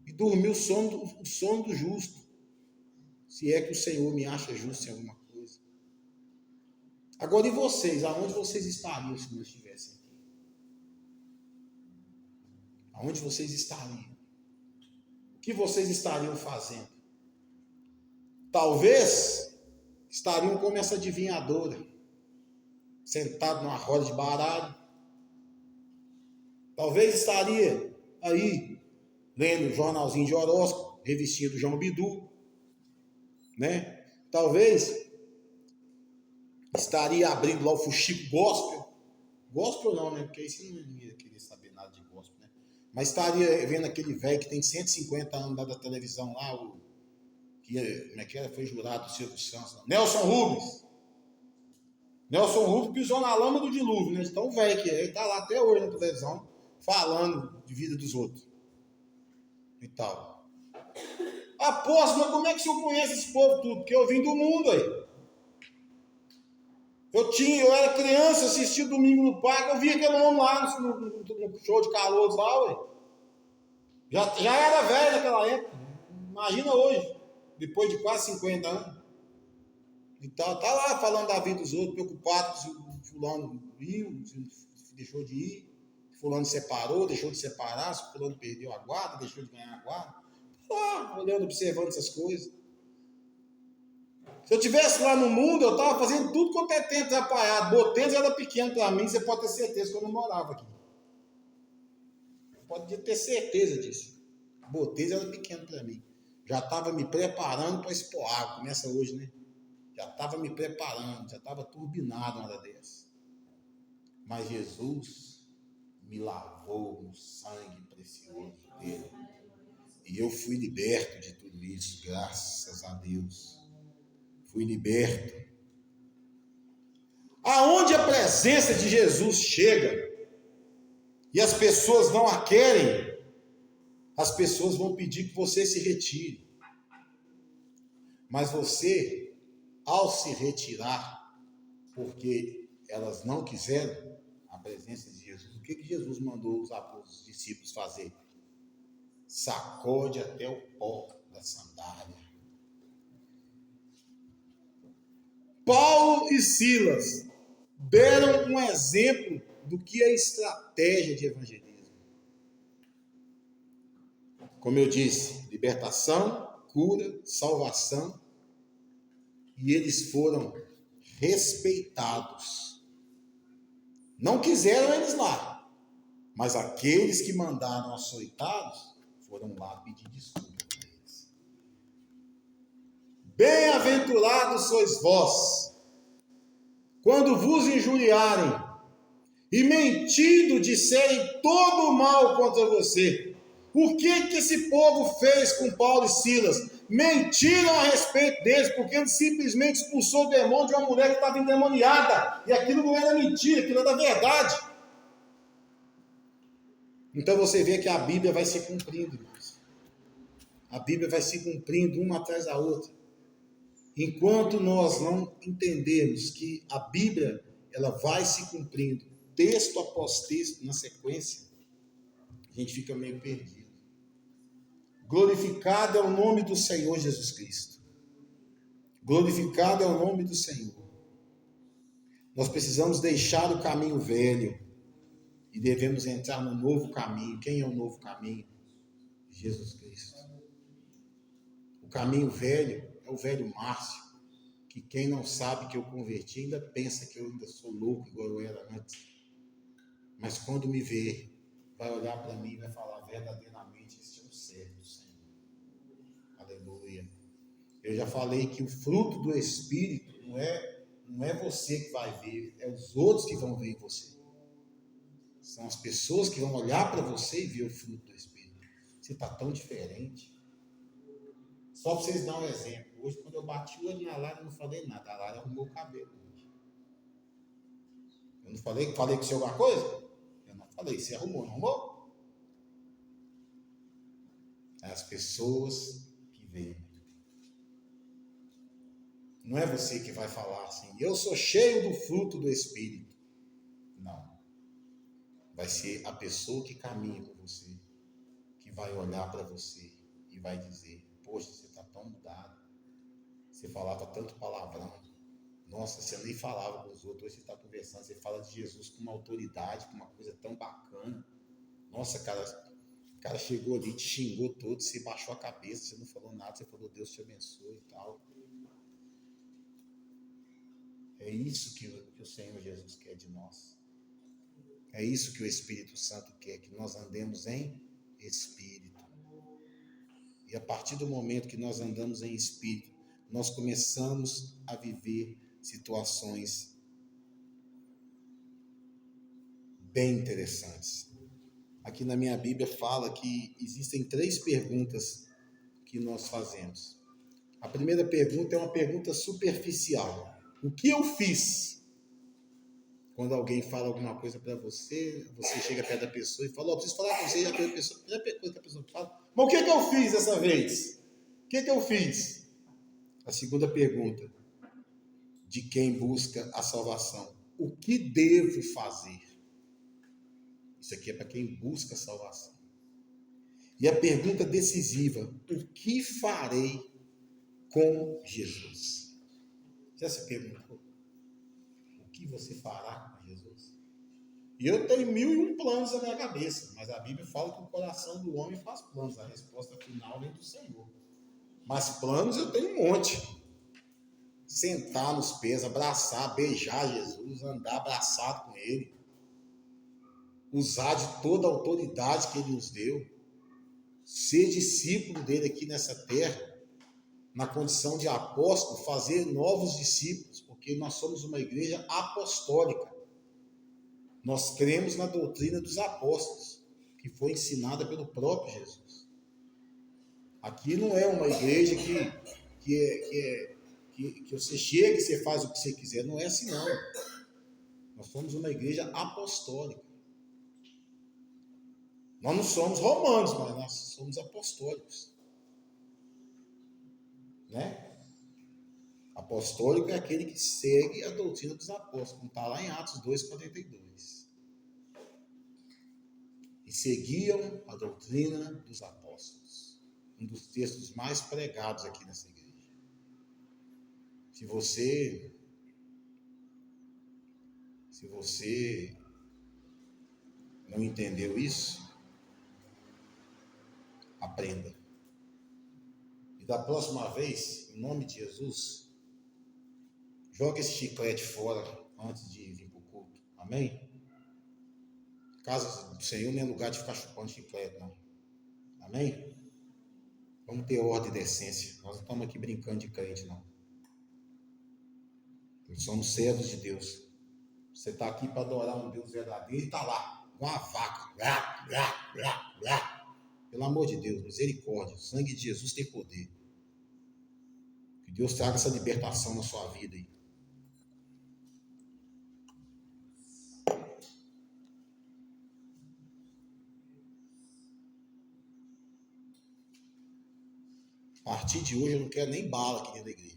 E dormir o sono do justo. Se é que o Senhor me acha justo em alguma coisa. Agora, e vocês? Aonde vocês estariam se não estivessem aqui? Aonde vocês estariam? O que vocês estariam fazendo? Talvez estariam como essa adivinhadora, sentado numa roda de baralho. Talvez estaria aí lendo o jornalzinho de horóscopo, revistinha do João Bidu, né? Talvez estaria abrindo lá o Fuxico Gospel. Gospel não, né? Porque aí você não ia querer saber nada de gospel, né? Mas estaria vendo aquele velho que tem 150 anos lá da televisão lá, como é que era? Foi jurado do Silvio Santos. Nelson Rubens. Nelson Rubens pisou na lama do dilúvio, né? Tão velho que é. Ele tá lá até hoje na televisão, falando de vida dos outros. E tal. Apóstolo, mas como é que o senhor conhece esse povo tudo? Porque eu vim do mundo aí. Eu era criança, assistia Domingo no Parque, eu via aquele homem lá no show de calouros lá, ué. Já era velho naquela época. Imagina hoje, depois de quase 50 anos. E tal, tá lá falando da vida dos outros, preocupado se o fulano viu, se deixou de ir, se fulano separou, deixou de separar, se o fulano perdeu a guarda, deixou de ganhar a guarda. Tá lá, olhando, observando essas coisas. Se eu estivesse lá no mundo, eu estava fazendo tudo quanto é tempo atrapalhado. Botelhos era pequeno para mim, você pode ter certeza que eu não morava aqui. Pode ter certeza disso. Botelhos era pequeno para mim. Já estava me preparando para expor água. Começa hoje, né? Já estava me preparando, já estava turbinado uma hora dessa. Mas Jesus me lavou no sangue precioso dele. E eu fui liberto de tudo isso, graças a Deus. Fui liberto. Aonde a presença de Jesus chega e as pessoas não a querem, as pessoas vão pedir que você se retire. Mas você, ao se retirar, porque elas não quiseram a presença de Jesus, o que Jesus mandou os discípulos fazer? Sacode até o pó da sandália. Paulo e Silas deram um exemplo do que é estratégia de evangelismo. Como eu disse, libertação, cura, salvação, e eles foram respeitados. Não quiseram eles lá, mas aqueles que mandaram açoitados foram lá pedir desculpa para eles. Bem-aventurados sois vós, quando vos injuriarem e mentindo disserem todo o mal contra você. O que esse povo fez com Paulo e Silas? Mentiram a respeito deles, porque ele simplesmente expulsou o demônio de uma mulher que estava endemoniada. E aquilo não era mentira, aquilo era verdade. Então você vê que a Bíblia vai se cumprindo, irmãos. A Bíblia vai se cumprindo uma atrás da outra. Enquanto nós não entendermos que a Bíblia ela vai se cumprindo, texto após texto, na sequência, a gente fica meio perdido. Glorificado é o nome do Senhor Jesus Cristo. Glorificado é o nome do Senhor. Nós precisamos deixar o caminho velho e devemos entrar no novo caminho. Quem é o novo caminho? Jesus Cristo. O caminho velho é o velho Márcio, que quem não sabe que eu converti ainda pensa que eu ainda sou louco igual eu era antes. Mas quando me ver, vai olhar para mim e vai falar verdadeiramente, este é o servo do Senhor. Aleluia. Eu já falei que o fruto do Espírito não é você que vai ver, é os outros que vão ver em você. São as pessoas que vão olhar para você e ver o fruto do Espírito. Você está tão diferente. Só para vocês darem um exemplo. Hoje, quando eu bati o olho na Lara, eu não falei nada. A Lara arrumou o cabelo. Eu não falei com você alguma coisa? Eu não falei. Você arrumou, não arrumou? É as pessoas que veem. Não é você que vai falar assim, eu sou cheio do fruto do Espírito. Não. Vai ser a pessoa que caminha com você, que vai olhar para você e vai dizer, poxa, você está tão mudado. Você falava tanto palavrão. Nossa, você nem falava com os outros, hoje você está conversando, você fala de Jesus com uma autoridade, com uma coisa tão bacana. Nossa, o cara chegou ali, te xingou todo, você baixou a cabeça, você não falou nada, você falou Deus te abençoe e tal. É isso que o Senhor Jesus quer de nós. É isso que o Espírito Santo quer, que nós andemos em Espírito. E a partir do momento que nós andamos em Espírito, nós começamos a viver situações bem interessantes. Aqui na minha Bíblia fala que existem 3 perguntas que nós fazemos. A primeira pergunta é uma pergunta superficial. O que eu fiz? Quando alguém fala alguma coisa para você, você chega perto da pessoa e fala, preciso falar com você, e a primeira coisa que a pessoa fala, mas o que eu fiz dessa vez? O que eu fiz? A segunda pergunta, de quem busca a salvação. O que devo fazer? Isso aqui é para quem busca a salvação. E a pergunta decisiva, o que farei com Jesus? Já se perguntou? O que você fará com Jesus? E eu tenho 1001 planos na minha cabeça, mas a Bíblia fala que o coração do homem faz planos. A resposta final vem do Senhor. Mas planos eu tenho um monte. Sentar nos pés, abraçar, beijar Jesus, andar abraçado com Ele. Usar de toda a autoridade que Ele nos deu. Ser discípulo dele aqui nessa terra, na condição de apóstolo, fazer novos discípulos, porque nós somos uma igreja apostólica. Nós cremos na doutrina dos apóstolos, que foi ensinada pelo próprio Jesus. Aqui não é uma igreja que você chega e você faz o que você quiser. Não é assim, não. Nós somos uma igreja apostólica. Nós não somos romanos, mas nós somos apostólicos. Né? Apostólico é aquele que segue a doutrina dos apóstolos, como está lá em Atos 2,42. E seguiam a doutrina dos apóstolos. Um dos textos mais pregados aqui nessa igreja. Se você não entendeu isso, aprenda. E da próxima vez, em nome de Jesus, joga esse chiclete fora antes de vir para o culto. Amém? Casa do Senhor não é lugar de ficar chupando chiclete, não. Amém? Vamos ter ordem e decência. Nós não estamos aqui brincando de crente, não. Nós somos servos de Deus. Você está aqui para adorar um Deus verdadeiro e está lá, com uma vaca. Pelo amor de Deus, misericórdia. O sangue de Jesus tem poder. Que Deus traga essa libertação na sua vida aí. A partir de hoje eu não quero nem bala aqui dentro da igreja.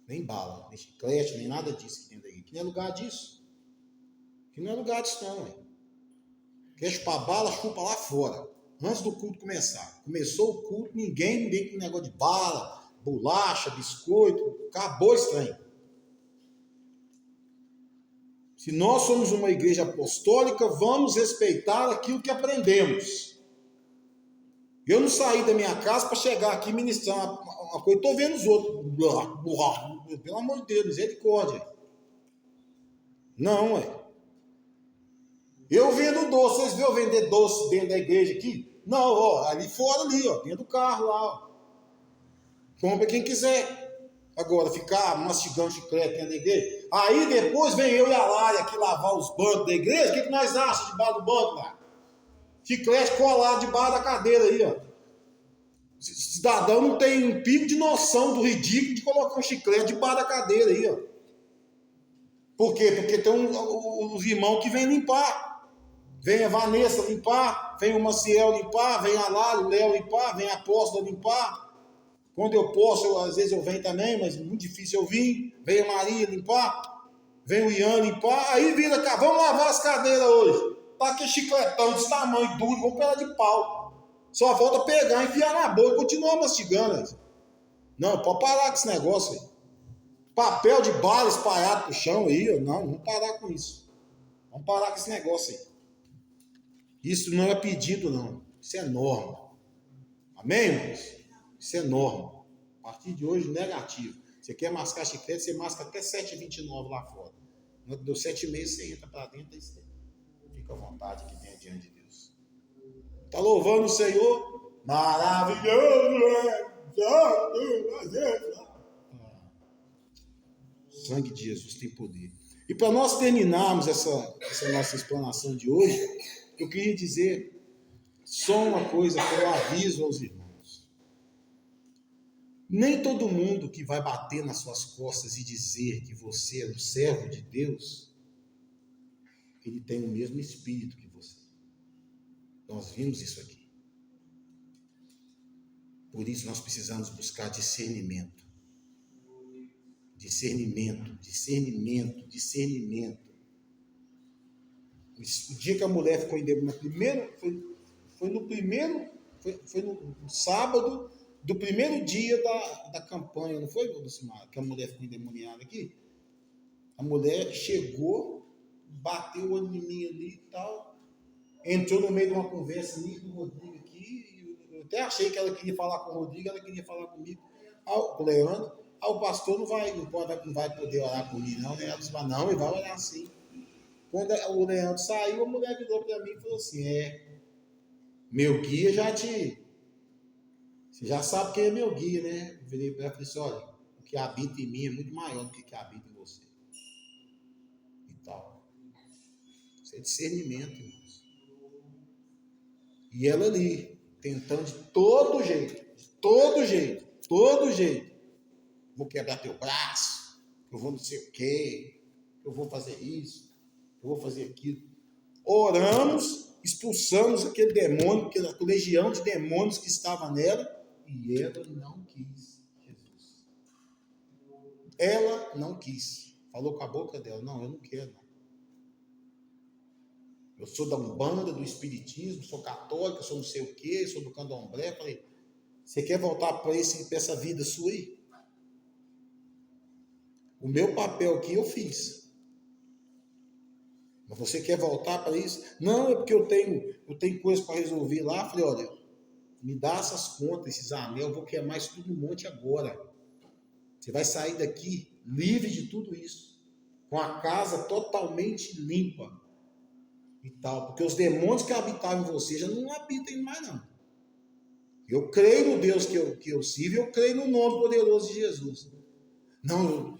Nem bala, nem chiclete, nem nada disso aqui dentro da igreja. Que não é lugar disso. Que não é lugar disso não, hein? Quer chupar bala, chupa lá fora. Antes do culto começar. Começou o culto, ninguém vem com negócio de bala, bolacha, biscoito. Acabou esse trem. Se nós somos uma igreja apostólica, vamos respeitar aquilo que aprendemos. Eu não saí da minha casa para chegar aqui e ministrar uma coisa. Estou vendo os outros. Pelo amor de Deus, misericórdia. Não, Eu vendo doce. Vocês viram eu vender doce dentro da igreja aqui? Não, ali fora, ali, dentro do carro lá. Compra quem quiser. Agora, ficar mastigando chiclete dentro da igreja. Aí depois vem eu e a Lária aqui lavar os bancos da igreja. O que nós achamos debaixo do banco lá? Chiclete colado debaixo da cadeira aí, O cidadão não tem um pingo de noção do ridículo de colocar um chiclete debaixo da cadeira aí, Por quê? Porque tem os irmãos que vêm limpar. Vem a Vanessa limpar, vem o Maciel limpar, vem a Lara, o Léo limpar, vem a Apóstola limpar. Quando eu posso, às vezes eu venho também, mas muito difícil eu vir. Vem a Maria limpar, vem o Ian limpar. Aí vira cá, vamos lavar as cadeiras hoje. Tá aquele chicletão desse tamanho, duro, vamos pegar de pau. Só falta pegar, enfiar na boca e continuar mastigando. Não, pode parar com esse negócio aí. Papel de bala espalhado pro chão aí, não, vamos parar com isso. Vamos parar com esse negócio aí. Isso não é pedido, não. Isso é norma. Amém, irmãos? Isso é norma. A partir de hoje, negativo. Você quer mascar chiclete, você masca até 7h29 lá fora. Deu 7h30, você entra para dentro e você fica à vontade que vem diante de Deus. Está louvando o Senhor? Maravilhoso é! O sangue de Jesus tem poder. E para nós terminarmos essa nossa explanação de hoje, eu queria dizer só uma coisa que eu aviso aos irmãos. Nem todo mundo que vai bater nas suas costas e dizer que você é um servo de Deus, ele tem o mesmo espírito que você. Nós vimos isso aqui. Por isso nós precisamos buscar discernimento. Discernimento. O dia que a mulher ficou endemoniada, foi no sábado do primeiro dia da campanha, não foi, Lucimar, que a mulher ficou endemoniada aqui? A mulher chegou, bateu o olho em mim ali e tal, entrou no meio de uma conversa ali com o Rodrigo aqui, eu até achei que ela queria falar com o Rodrigo, ela queria falar comigo, com o Leandro. O pastor não vai poder orar por mim, não, né? Ela disse, mas não, ele vai orar sim. Quando o Leandro saiu, a mulher virou para mim e falou assim, meu guia você já sabe quem é meu guia, né? Eu virei para ela e falei assim, olha, o que habita em mim é muito maior do que habita em você. E tal. Isso é discernimento, irmãos. E ela ali, tentando de todo jeito, vou quebrar teu braço, eu vou não sei o quê, eu vou fazer isso, eu vou fazer aquilo. Oramos, expulsamos aquele demônio, aquela legião de demônios que estava nela, e ela não quis Jesus. Ela não quis. Falou com a boca dela, não, eu não quero, não. Eu sou da Umbanda, do Espiritismo, sou católica, sou não sei o quê, sou do Candomblé. Falei, você quer voltar para essa vida sua aí? O meu papel aqui eu fiz. Mas você quer voltar para isso? Não, é porque eu tenho coisas para resolver lá. Falei, olha, me dá essas contas, esses anel, eu vou queimar isso tudo no monte agora. Você vai sair daqui livre de tudo isso, com a casa totalmente limpa e tal, porque os demônios que habitavam em você já não habitam mais não. Eu creio no Deus que eu sirvo, eu creio no nome poderoso de Jesus. Não,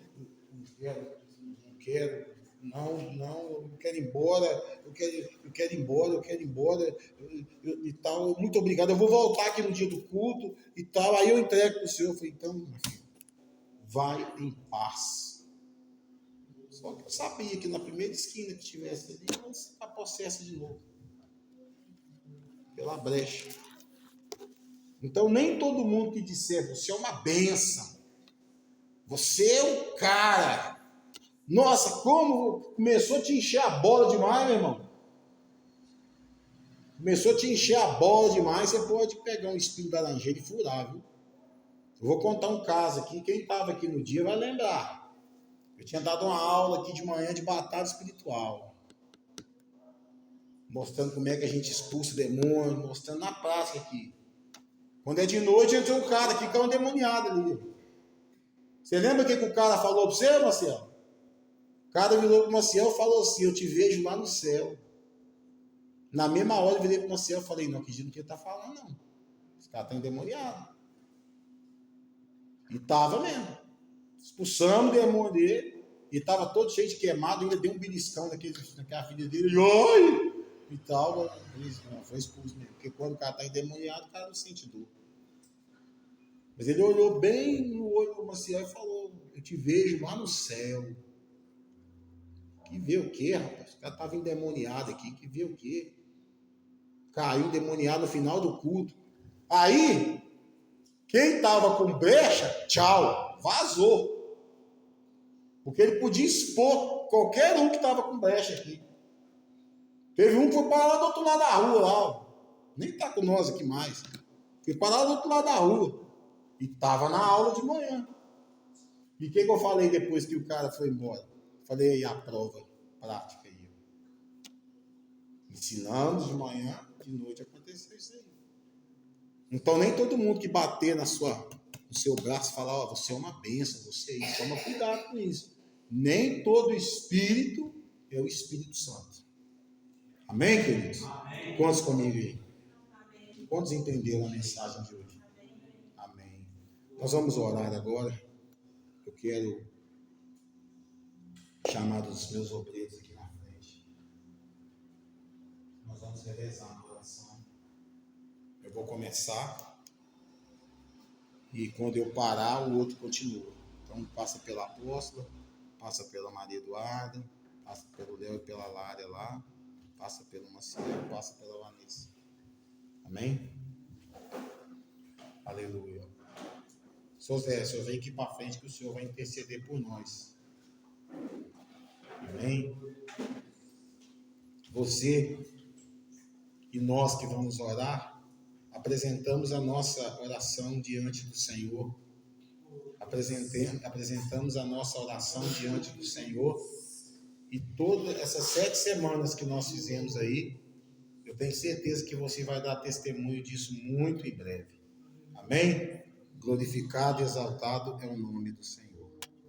eu quero ir embora, eu quero ir embora, e tal, muito obrigado, eu vou voltar aqui no dia do culto e tal, aí eu entrego para o Senhor, eu falei, então, vai em paz. Só que eu sabia que na primeira esquina que tivesse ali, eu ia possesso de novo, pela brecha. Então, nem todo mundo que disser, você é uma bênção, você é o cara. Nossa, como começou a te encher a bola demais, meu irmão. Começou a te encher a bola demais, você pode pegar um espinho da laranjeira e furar, viu? Eu vou contar um caso aqui, quem estava aqui no dia vai lembrar. Eu tinha dado uma aula aqui de manhã de batalha espiritual. Mostrando como é que a gente expulsa o demônio, mostrando na prática aqui. Quando é de noite, entrou um cara aqui que é um endemoniado ali. Você lembra o que o cara falou para você, Marcelo? O cara virou para o Marcelo e falou assim, eu te vejo lá no céu. Na mesma hora eu virei para o Marcelo e falei, não acredito no que ele está falando, não. Esse cara está endemoniado. E estava mesmo. Expulsamos o demônio dele. E estava todo cheio de queimado. Ainda deu um beliscão naquela filha dele. E tal. Não, foi expulso mesmo. Porque quando o cara está endemoniado, o cara não sente dor. Mas ele olhou bem no olho do Marcelo e falou, eu te vejo lá no céu. Que vê o quê, rapaz? O cara estava endemoniado aqui. Que vê o quê? Caiu endemoniado no final do culto. Aí, quem estava com brecha, tchau, vazou. Porque ele podia expor qualquer um que estava com brecha aqui. Teve um que foi parar do outro lado da rua lá. Ó. Nem está com nós aqui mais. Foi parar do outro lado da rua. E estava na aula de manhã. E o que eu falei depois que o cara foi embora? Falei aí a prova prática aí. Ensinamos de manhã, de noite aconteceu isso aí. Então nem todo mundo que bater na sua no seu braço e falar, ó, você é uma bênção, você é isso. Toma cuidado com isso. Nem todo espírito é o Espírito Santo. Amém, queridos? Amém. Quantos comigo aí? Amém. Quantos entenderam a mensagem de hoje? Amém. Nós vamos orar agora. Eu quero chamar os meus obreiros aqui na frente. Nós vamos revezar a oração. Eu vou começar e quando eu parar, o outro continua. Então passa pela apóstola, passa pela Maria Eduarda, passa pelo Léo e pela Lária lá, passa pelo Maciel, passa pela Vanessa. Amém? Aleluia. Senhor Zé, o senhor vem aqui para frente que o senhor vai interceder por nós. Amém? Você e nós que vamos orar, apresentamos a nossa oração diante do Senhor. Apresentamos a nossa oração diante do Senhor. E todas essas 7 semanas que nós fizemos aí, eu tenho certeza que você vai dar testemunho disso muito em breve. Amém? Glorificado e exaltado é o nome do Senhor.